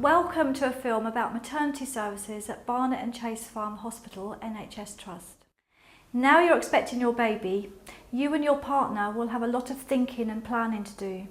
Welcome to a film about maternity services at Barnet and Chase Farm Hospital NHS Trust. Now you're expecting your baby, you and your partner will have a lot of thinking and planning to do.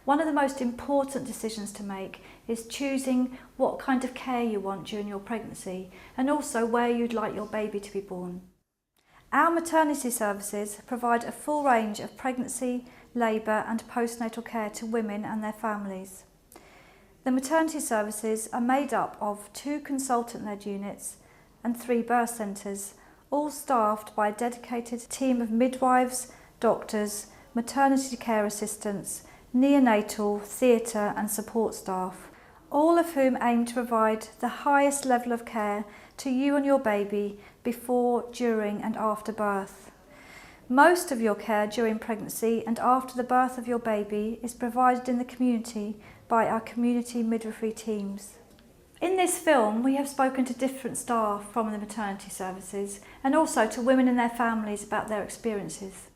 One of the most important decisions to make is choosing what kind of care you want during your pregnancy and also where you'd like your baby to be born. Our maternity services provide a full range of pregnancy, labour and postnatal care to women and their families. The maternity services are made up of 2 consultant-led units and 3 birth centres, all staffed by a dedicated team of midwives, doctors, maternity care assistants, neonatal, theatre and support staff, all of whom aim to provide the highest level of care to you and your baby before, during and after birth. Most of your care during pregnancy and after the birth of your baby is provided in the community by our community midwifery teams. In this film, we have spoken to different staff from the maternity services and also to women and their families about their experiences.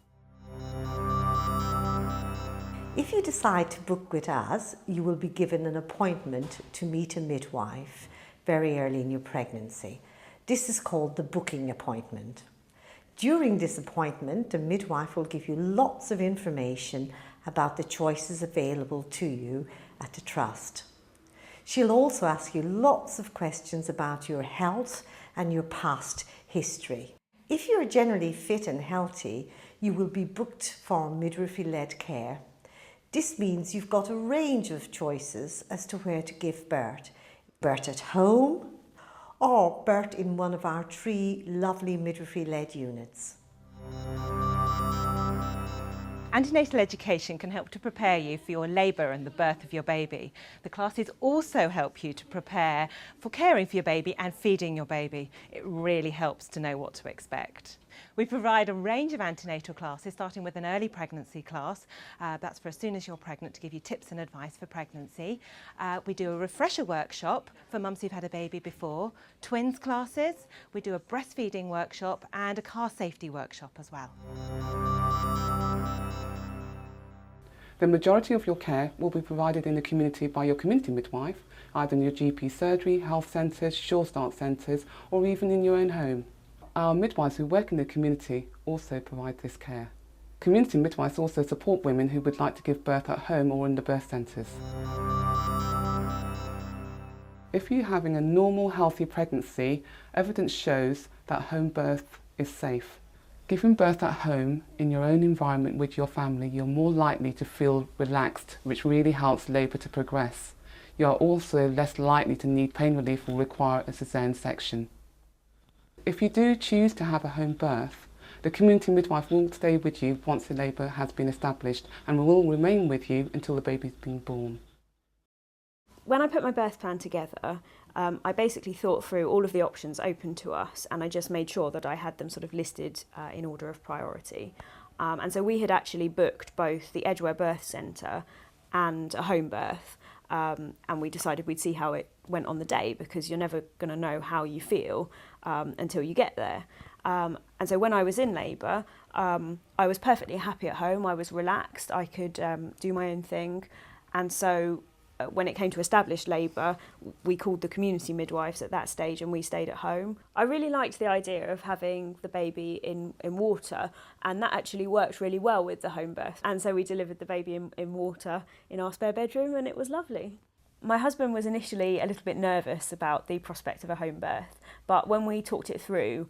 If you decide to book with us, you will be given an appointment to meet a midwife very early in your pregnancy. This is called the booking appointment. During this appointment, the midwife will give you lots of information about the choices available to you at the trust. She'll also ask you lots of questions about your health and your past history. If you're generally fit and healthy, you will be booked for midwifery-led care. This means you've got a range of choices as to where to give birth. Birth at home, or birth in one of our 3 lovely midwifery-led units. Antenatal education can help to prepare you for your labour and the birth of your baby. The classes also help you to prepare for caring for your baby and feeding your baby. It really helps to know what to expect. We provide a range of antenatal classes, starting with an early pregnancy class. That's for as soon as you're pregnant, to give you tips and advice for pregnancy. We do a refresher workshop for mums who've had a baby before, twins classes, we do a breastfeeding workshop and a car safety workshop as well. The majority of your care will be provided in the community by your community midwife, either in your GP surgery, health centres, Sure Start centres or even in your own home. Our midwives who work in the community also provide this care. Community midwives also support women who would like to give birth at home or in the birth centres. If you're having a normal, healthy pregnancy, evidence shows that home birth is safe. Giving birth at home, in your own environment with your family, you're more likely to feel relaxed, which really helps labour to progress. You are also less likely to need pain relief or require a caesarean section. If you do choose to have a home birth, the community midwife will stay with you once the labour has been established and will remain with you until the baby's been born. When I put my birth plan together, I basically thought through all of the options open to us, and I just made sure that I had them sort of listed in order of priority. And so we had actually booked both the Edgware Birth Centre and a home birth, and we decided we'd see how it went on the day, because you're never going to know how you feel until you get there. And so when I was in labour, I was perfectly happy at home, I was relaxed, I could do my own thing, and so when it came to established labour, we called the community midwives at that stage and we stayed at home. I really liked the idea of having the baby in water, and that actually worked really well with the home birth. And so we delivered the baby in water in our spare bedroom, and it was lovely. My husband was initially a little bit nervous about the prospect of a home birth, but when we talked it through,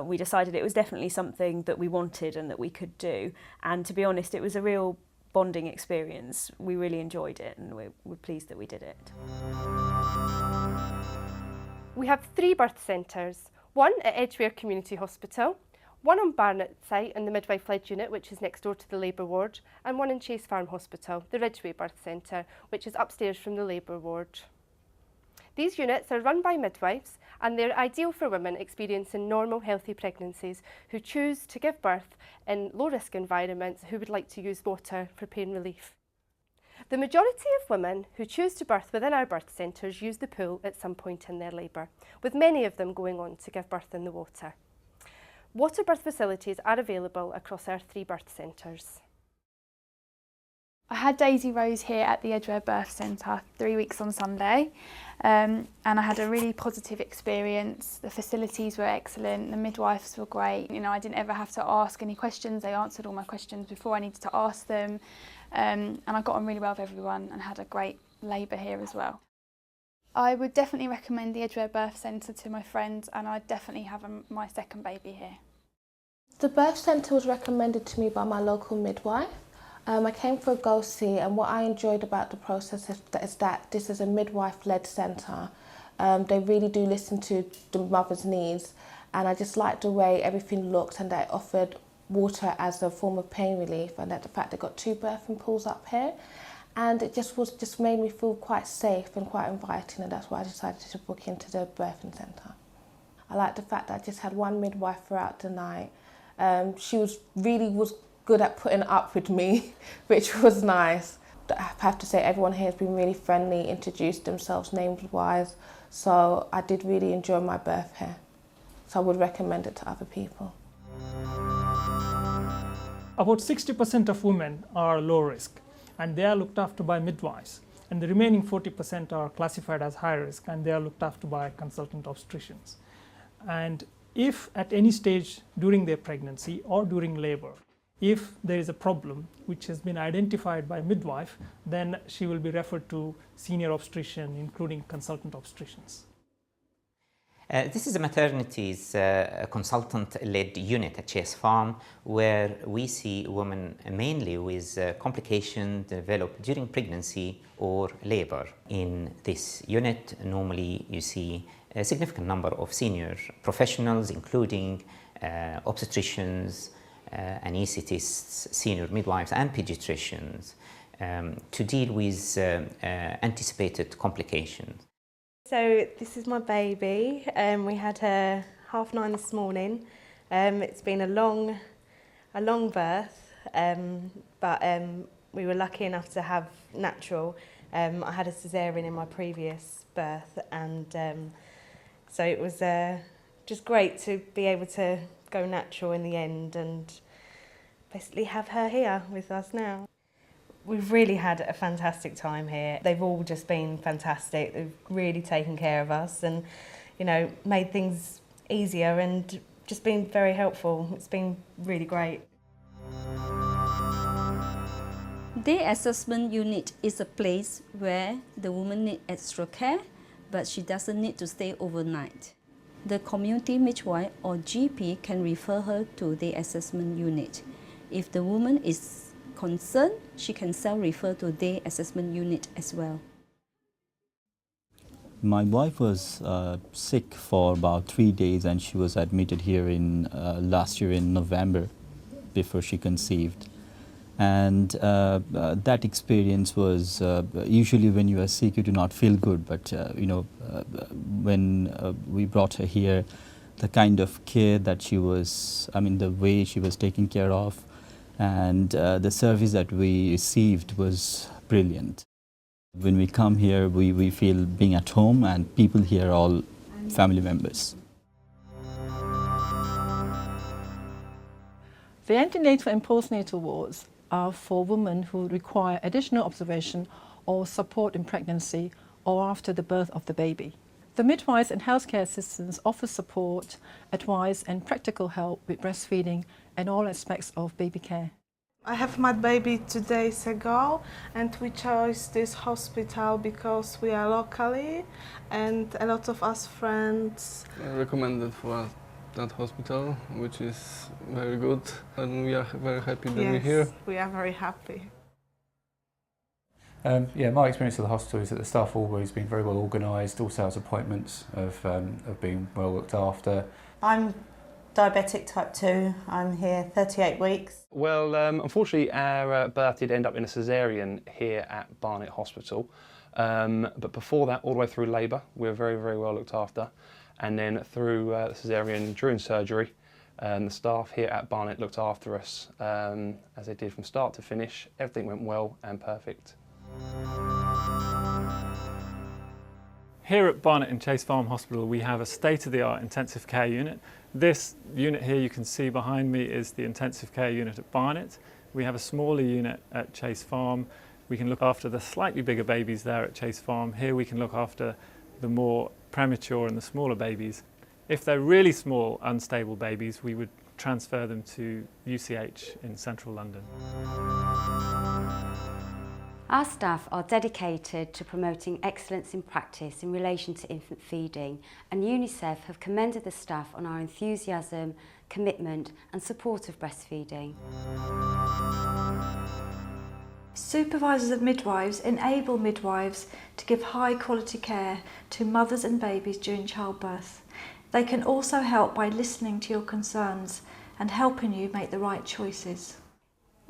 we decided it was definitely something that we wanted and that we could do. And to be honest, it was a real bonding experience. We really enjoyed it, and we're pleased that we did it. We have 3 birth centres, one at Edgware Community Hospital, one on Barnet site in the midwife-led unit, which is next door to the labour ward, and one in Chase Farm Hospital, the Ridgeway Birth Centre, which is upstairs from the labour ward. These units are run by midwives, and they're ideal for women experiencing normal, healthy pregnancies who choose to give birth in low-risk environments, who would like to use water for pain relief. The majority of women who choose to birth within our birth centres use the pool at some point in their labour, with many of them going on to give birth in the water. Water birth facilities are available across our 3 birth centres. I had Daisy Rose here at the Edgware Birth Centre 3 weeks on Sunday, and I had a really positive experience. The facilities were excellent, the midwives were great. You know, I didn't ever have to ask any questions. They answered all my questions before I needed to ask them, and I got on really well with everyone and had a great labour here as well. I would definitely recommend the Edgware Birth Centre to my friends, and I'd definitely have my second baby here. The birth centre was recommended to me by my local midwife. I came for a go-see, and what I enjoyed about the process is that this is a midwife-led centre. They really do listen to the mother's needs, and I just liked the way everything looked, and they offered water as a form of pain relief, and that the fact they got 2 birthing pools up here, and it just made me feel quite safe and quite inviting, and that's why I decided to book into the birthing centre. I liked the fact that I just had one midwife throughout the night. She was good at putting up with me, which was nice. I have to say everyone here has been really friendly, introduced themselves names-wise, so I did really enjoy my birth here. So I would recommend it to other people. About 60% of women are low risk, and they are looked after by midwives, and the remaining 40% are classified as high risk, and they are looked after by consultant obstetricians. And if at any stage during their pregnancy or during labour, if there is a problem which has been identified by midwife, then she will be referred to senior obstetrician, including consultant obstetricians. This is a maternity's consultant-led unit at Chase Farm, where we see women mainly with complications developed during pregnancy or labour. In this unit, normally you see a significant number of senior professionals, including obstetricians, anaesthetists, senior midwives and paediatricians, to deal with anticipated complications. So this is my baby. We had her 9:30 this morning. It's been a long birth, but we were lucky enough to have natural. I had a cesarean in my previous birth, and so it was just great to be able to go natural in the end and basically have her here with us now. We've really had a fantastic time here. They've all just been fantastic. They've really taken care of us and, you know, made things easier and just been very helpful. It's been really great. Day assessment unit is a place where the woman needs extra care, but she doesn't need to stay overnight. The community midwife or GP can refer her to the assessment unit. If the woman is concerned, she can self-refer to day assessment unit as well. My wife was sick for about 3 days, and she was admitted here in last year in November before she conceived. And that experience was usually when you are sick you do not feel good, but when we brought her here, the kind of care that she was, the way she was taken care of, and the service that we received was brilliant. When we come here, we feel being at home, and people here are all family members. The antenatal and postnatal wards are for women who require additional observation or support in pregnancy or after the birth of the baby. The midwives and healthcare assistants offer support, advice and practical help with breastfeeding and all aspects of baby care. I have my baby 2 days ago, and we chose this hospital because we are locally and a lot of us friends recommended for us that hospital, which is very good, and we are very happy that we're here. We are very happy. My experience of the hospital is that the staff have always been very well organised. All sales appointments have been well looked after. I'm diabetic type 2. I'm here 38 weeks. Well, unfortunately our birth did end up in a caesarean here at Barnet Hospital. But before that, all the way through labour, we were very, very well looked after. And then through the caesarean during surgery, the staff here at Barnet looked after us as they did from start to finish. Everything went well and perfect. Here at Barnet and Chase Farm Hospital, we have a state-of-the-art intensive care unit. This unit here you can see behind me is the intensive care unit at Barnet. We have a smaller unit at Chase Farm. We can look after the slightly bigger babies there at Chase Farm. Here we can look after the more premature and the smaller babies. If they're really small, unstable babies, we would transfer them to UCH in central London. Our staff are dedicated to promoting excellence in practice in relation to infant feeding, and UNICEF have commended the staff on our enthusiasm, commitment and support of breastfeeding. Supervisors of midwives enable midwives to give high quality care to mothers and babies during childbirth. They can also help by listening to your concerns and helping you make the right choices.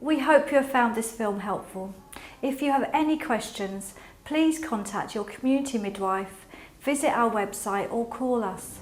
We hope you have found this film helpful. If you have any questions, please contact your community midwife, visit our website or call us.